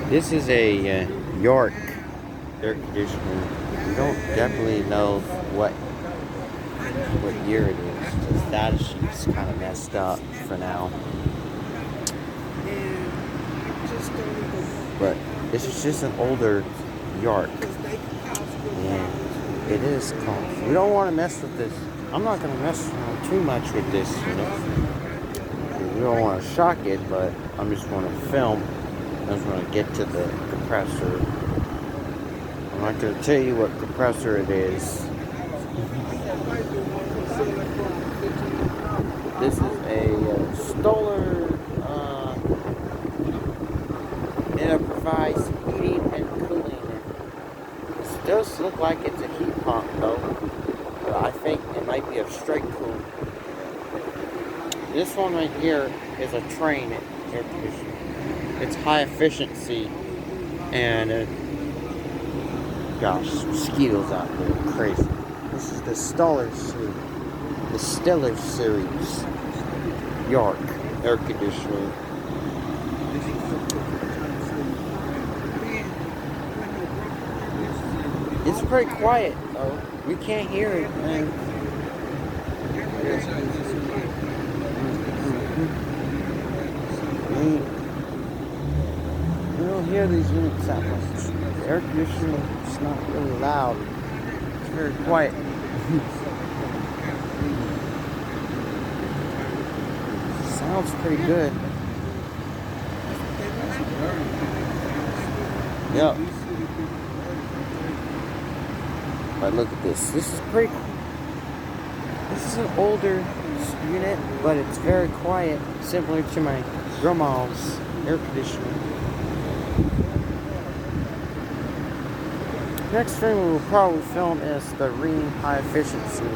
This is a York air conditioner. We don't definitely know what year it is, because that sheet's kind of messed up for now. But this is just an older York, and it is called. We don't want to mess with this. I'm not going to mess around too much with this, you know. We don't want to shock it, but I'm just going to film. I just want to get to the compressor. I'm not going to tell you what compressor it is. This is a Stoller, and it provides heating and cooling. It does look like it's a heat pump though, but I think it might be a straight cool. This one right here is a Trane air conditioner. It's high efficiency, and gosh, mosquitoes out there, crazy. This is the Stoller series, York air conditioner. It's pretty quiet though. We can't hear it, man. You don't hear these units that much. The air conditioner is not really loud. It's very quiet. Sounds pretty good. Yep. But look at this. This is an older unit, but it's very quiet, similar to my grandma's air conditioner. Next thing we will probably film is the Rheem high efficiency.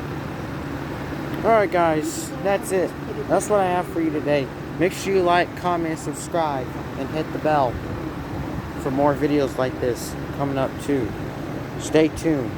Alright guys, that's it. That's what I have for you today. Make sure you like, comment, subscribe, and hit the bell for more videos like this coming up too. Stay tuned.